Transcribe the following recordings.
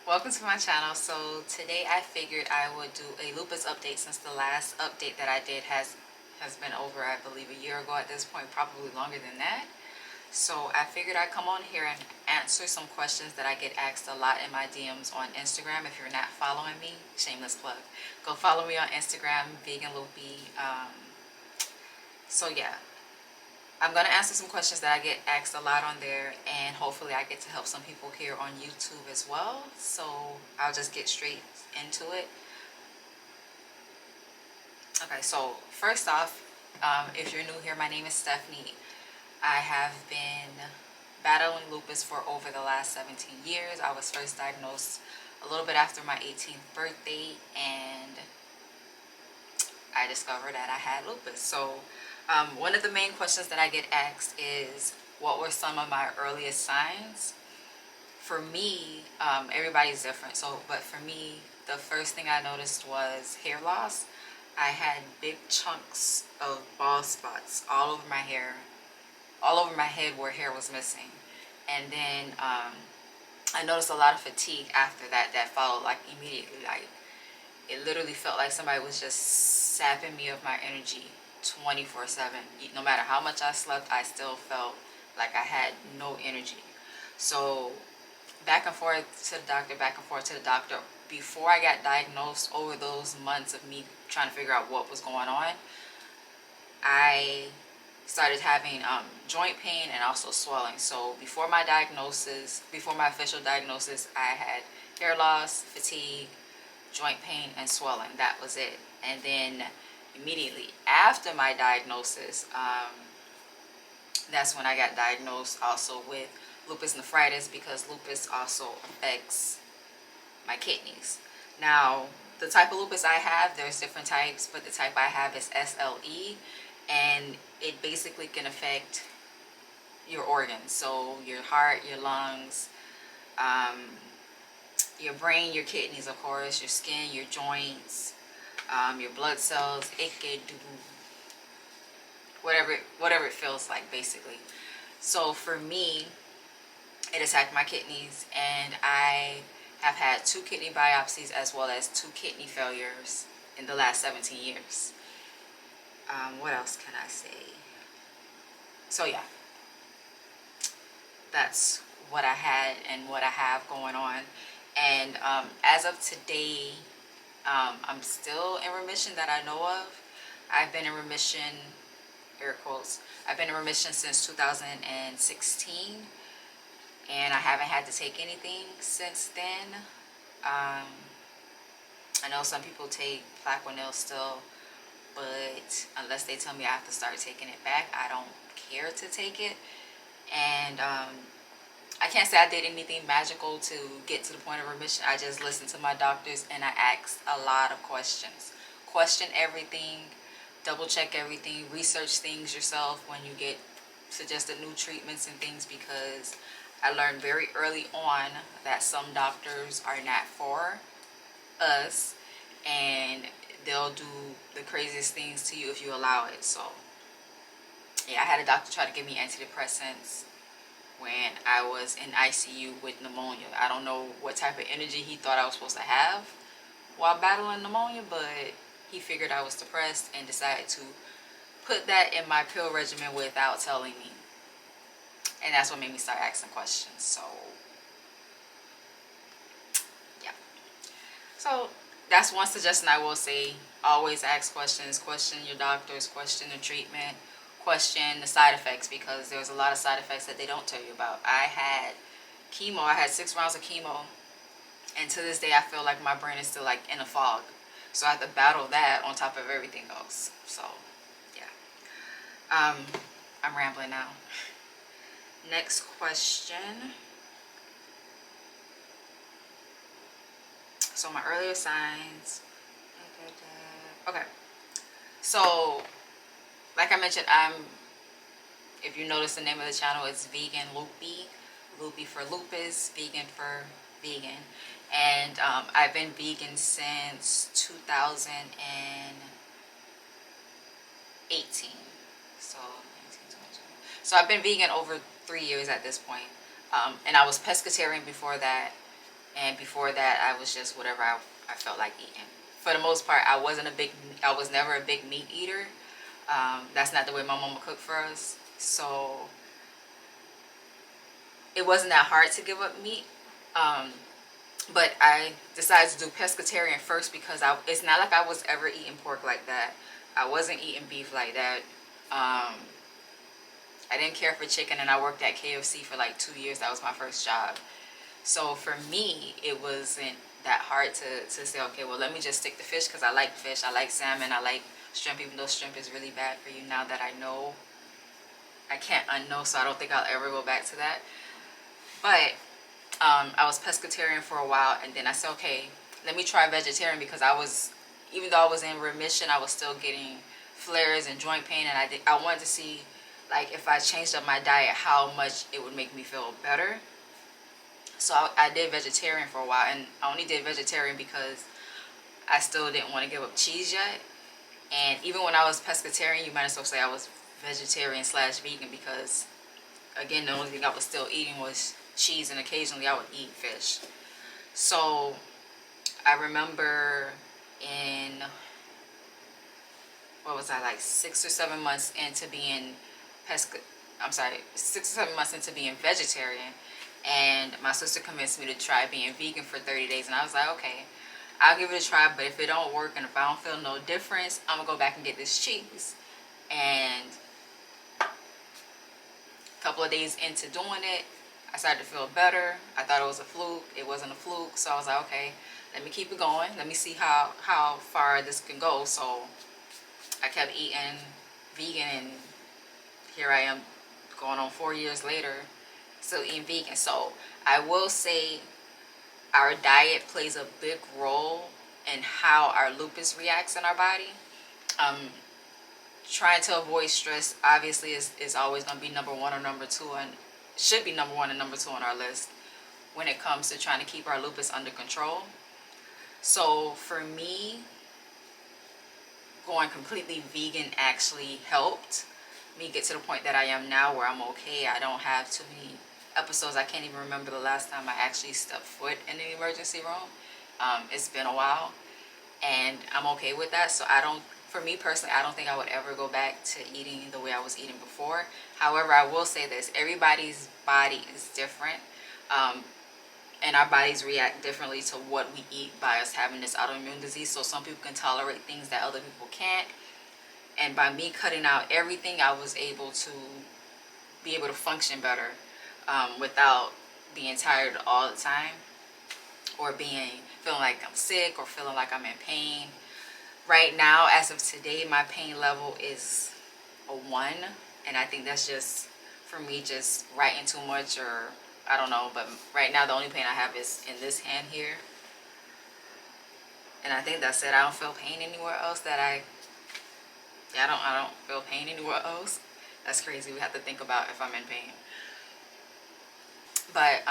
Welcome to my channel. So today I figured I would do a lupus update since the last update that I did has been over, I believe, a year ago at this point, probably longer than that. So I figured I'd come on here and answer some questions that I get asked a lot in my DMs on Instagram. If you're not following me, shameless plug, go follow me on Instagram, Vegan Loopy. So yeah, I'm going to answer some questions that I get asked a lot on there, and hopefully I get to help some people here on YouTube as well. So I'll just get straight into it. Okay, so first off, if you're new here, my name is Stephanie. I have been battling lupus for over the last 17 years. I was first diagnosed a little bit after my 18th birthday, and I discovered that I had lupus. So one of the main questions that I get asked is, what were some of my earliest signs? For me, everybody's different. But for me, the first thing I noticed was hair loss. I had big chunks of bald spots all over my hair, all over my head where hair was missing. And then I noticed a lot of fatigue after that followed, like, immediately. Like, it literally felt like somebody was just sapping me of my energy 24/7. No matter how much I slept, I still felt like I had no energy. So back and forth to the doctor, back and forth to the doctor. Before I got diagnosed, over those months of me trying to figure out what was going on, I started having joint pain and also swelling. So before my diagnosis, before my official diagnosis, I had hair loss, fatigue, joint pain, and swelling. That was it. And then immediately after my diagnosis, that's when I got diagnosed also with lupus nephritis, because lupus also affects my kidneys. Now, the type of lupus I have, there's different types, but the type I have is SLE, and it basically can affect your organs. So your heart, your lungs, your brain, your kidneys, of course, your skin, your joints, your blood cells, whatever it feels like, basically. So for me, it attacked my kidneys, and I have had 2 kidney biopsies as well as 2 kidney failures in the last 17 years. What else can I say? So yeah, that's what I had and what I have going on. And as of today, I'm still in remission that I know of. I've been in remission, air quotes, I've been in remission since 2016, and I haven't had to take anything since then. I know some people take Plaquenil still, but unless they tell me I have to start taking it back, I don't care to take it. And I can't say I did anything magical to get to the point of remission. I just listened to my doctors and I asked a lot of questions. Question everything, double check everything, research things yourself when you get suggested new treatments and things, because I learned very early on that some doctors are not for us, and they'll do the craziest things to you if you allow it. So yeah, I had a doctor try to give me antidepressants when I was in ICU with pneumonia. I don't know what type of energy he thought I was supposed to have while battling pneumonia, but he figured I was depressed and decided to put that in my pill regimen without telling me. And that's what made me start asking questions. So yeah. So that's one suggestion I will say. Always ask questions. Question your doctors. Question the treatment. Question the side effects, because there's a lot of side effects that they don't tell you about. I had chemo. I had 6 rounds of chemo, and to this day I feel like my brain is still like in a fog. So I have to battle that on top of everything else. So yeah. I'm rambling now. Next question. So my earlier signs. Okay. So like I mentioned, if you notice the name of the channel, it's Vegan Loopy. Loopy for lupus, vegan for vegan. And I've been vegan since 2018. So 19, 20. So I've been vegan over 3 years at this point. And I was pescatarian before that. and before that I was just whatever I felt like eating. For the most part, I was never a big meat eater. That's not the way my mama cooked for us, so it wasn't that hard to give up meat. But I decided to do pescatarian first because it's not like I was ever eating pork like that. I wasn't eating beef like that. I didn't care for chicken, and I worked at KFC for like 2 years. That was my first job. So for me, it wasn't that hard to say, okay, well, let me just stick to fish because I like fish. I like salmon. I like shrimp, even though shrimp is really bad for you. Now that I know, I can't unknow, so I don't think I'll ever go back to that. But I was pescatarian for a while, and then I said, okay, let me try vegetarian because even though I was in remission, I was still getting flares and joint pain, and I wanted to see, like, if I changed up my diet, how much it would make me feel better. So I did vegetarian for a while, and I only did vegetarian because I still didn't want to give up cheese yet. And even when I was pescatarian, you might as well say I was vegetarian slash vegan because, again, the only thing I was still eating was cheese, and occasionally I would eat fish. So I remember in, what was I, like 6 or 7 months into being 6 or 7 months into being vegetarian, and my sister convinced me to try being vegan for 30 days, and I was like, okay, I'll give it a try, but if it don't work and if I don't feel no difference, I'm gonna go back and get this cheese. And a couple of days into doing it, I started to feel better. I thought it was a fluke. It wasn't a fluke, so I was like, okay, let me keep it going. Let me see how far this can go. So I kept eating vegan, and here I am going on 4 years later, still eating vegan. So I will say our diet plays a big role in how our lupus reacts in our body. Trying to avoid stress obviously is always going to be number one or number two, and should be number one and number two on our list when it comes to trying to keep our lupus under control. So for me, going completely vegan actually helped me get to the point that I am now, where I'm okay. I don't have too many episodes. I can't even remember the last time I actually stepped foot in the emergency room. It's been a while, and I'm okay with that. So for me personally, I don't think I would ever go back to eating the way I was eating before. However, I will say this: everybody's body is different, and our bodies react differently to what we eat by us having this autoimmune disease. So some people can tolerate things that other people can't, and by me cutting out everything, I was able to be able to function better, without being tired all the time, or feeling like I'm sick, or feeling like I'm in pain. Right now, as of today, my pain level is a 1, and I think that's just, for me, just writing too much, or I don't know. But right now, the only pain I have is in this hand here, and I think that's it. I don't feel pain anywhere else. I don't feel pain anywhere else. That's crazy. We have to think about if I'm in pain. But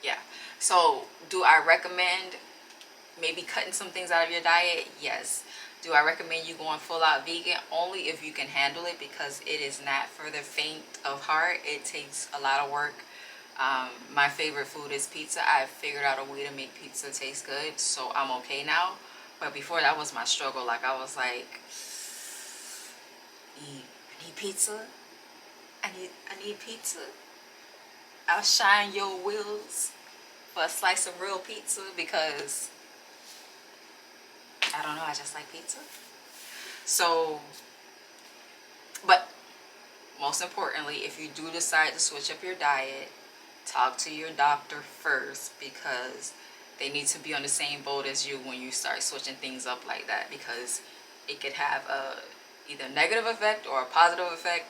yeah. So do I recommend maybe cutting some things out of your diet? Yes. Do I recommend you going full out vegan? Only if you can handle it, because it is not for the faint of heart. It takes a lot of work. My favorite food is pizza. I figured out a way to make pizza taste good, so I'm okay now. But before, that was my struggle. Like, I was like, I need pizza. I need pizza. I'll shine your wheels for a slice of real pizza, because I don't know, I just like pizza. So, but most importantly, if you do decide to switch up your diet, talk to your doctor first, because they need to be on the same boat as you when you start switching things up like that, because it could have a either negative effect or a positive effect.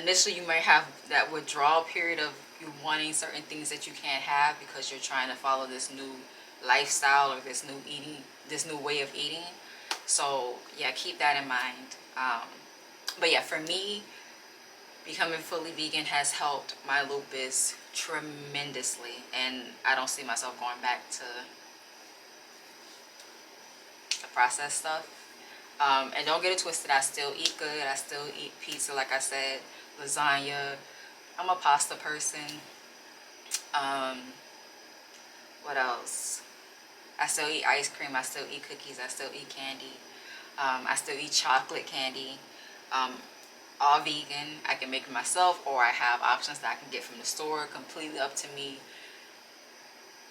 Initially, you might have that withdrawal period of you wanting certain things that you can't have because you're trying to follow this new lifestyle, or this new way of eating. So yeah, keep that in mind. But yeah, for me, becoming fully vegan has helped my lupus tremendously, and I don't see myself going back to the processed stuff. And don't get it twisted, I still eat good. I still eat pizza, like I said, lasagna. I'm a pasta person. Um, what else? I still eat ice cream. I still eat cookies. I still eat candy. I still eat chocolate candy. Um, all vegan. I can make it myself, or I have options that I can get from the store. Completely up to me.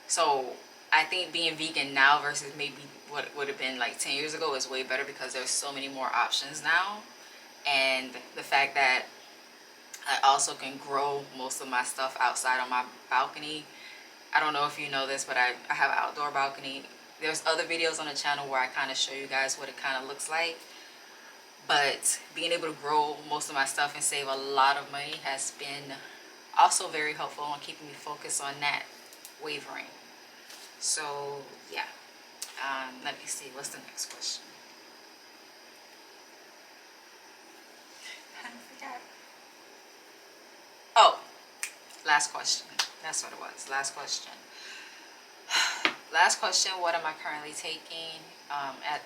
So I think being vegan now versus maybe what would have been like 10 years ago is way better because there's so many more options now. And the fact that I also can grow most of my stuff outside on my balcony. I don't know if you know this, but I have an outdoor balcony. There's other videos on the channel where I kind of show you guys what it kind of looks like. But being able to grow most of my stuff and save a lot of money has been also very helpful on keeping me focused on that wavering. So yeah, let me see, what's the next question? I forgot. Oh, last question. That's what it was. Last question. Last question. What am I currently taking?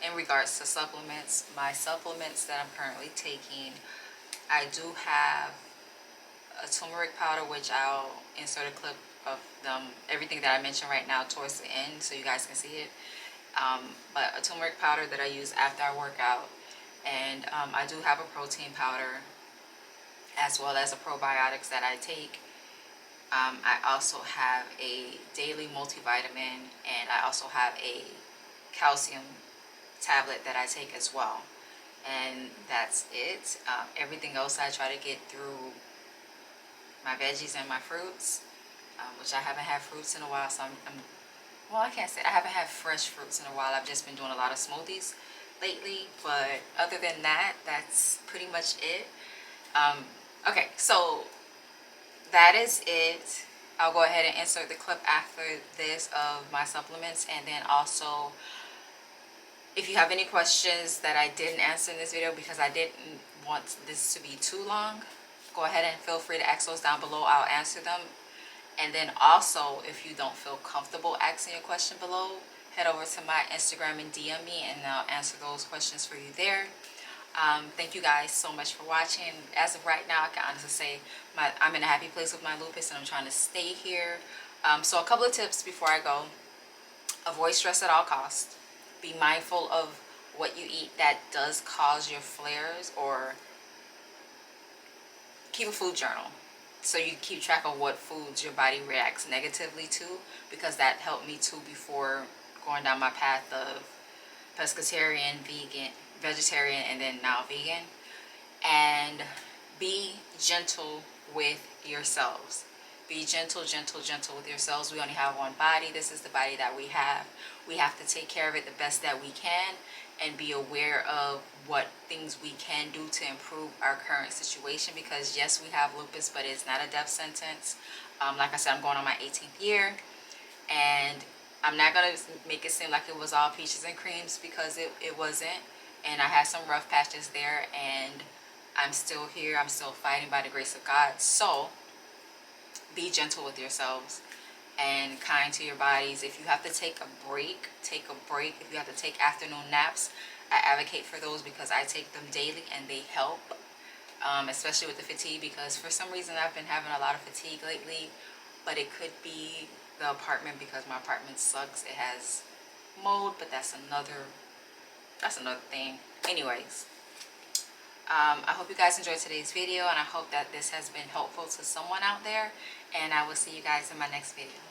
In regards to supplements, my supplements that I'm currently taking, I do have a turmeric powder, which I'll insert a clip of everything that I mentioned right now towards the end so you guys can see it. But a turmeric powder that I use after I work out, and I do have a protein powder as well as a probiotics that I take. I also have a daily multivitamin, and I also have a calcium tablet that I take as well. And that's it. Everything else I try to get through my veggies and my fruits, which I haven't had fruits in a while, so well, I can't say I haven't had fresh fruits in a while. I've just been doing a lot of smoothies lately, but other than that, that's pretty much it. Okay, so that is it. I'll go ahead and insert the clip after this of my supplements, and then also if you have any questions that I didn't answer in this video because I didn't want this to be too long, go ahead and feel free to ask those down below. I'll answer them. And then also, if you don't feel comfortable asking your question below, head over to my Instagram and DM me, and I'll answer those questions for you there. Thank you guys so much for watching. As of right now, I can honestly say I'm in a happy place with my lupus, and I'm trying to stay here. So a couple of tips before I go. Avoid stress at all costs. Be mindful of what you eat that does cause your flares, or keep a food journal so you keep track of what foods your body reacts negatively to, because that helped me too before going down my path of pescatarian, vegetarian, and then now vegan. And be gentle with yourselves. Be gentle, gentle, gentle with yourselves. We only have one body. This is the body that we have. We have to take care of it the best that we can, and be aware of what things we can do to improve our current situation, because yes, we have lupus, but it's not a death sentence. Like I said, I'm going on my 18th year, and I'm not going to make it seem like it was all peaches and creams, because it wasn't. And I had some rough patches there, and I'm still here. I'm still fighting by the grace of God. So be gentle with yourselves and kind to your bodies. If you have to take a break, take a break. If you have to take afternoon naps, I advocate for those, because I take them daily and they help, especially with the fatigue, because for some reason I've been having a lot of fatigue lately, but it could be the apartment, because my apartment sucks. It has mold, but that's another thing. Anyways, I hope you guys enjoyed today's video, and I hope that this has been helpful to someone out there, and I will see you guys in my next video.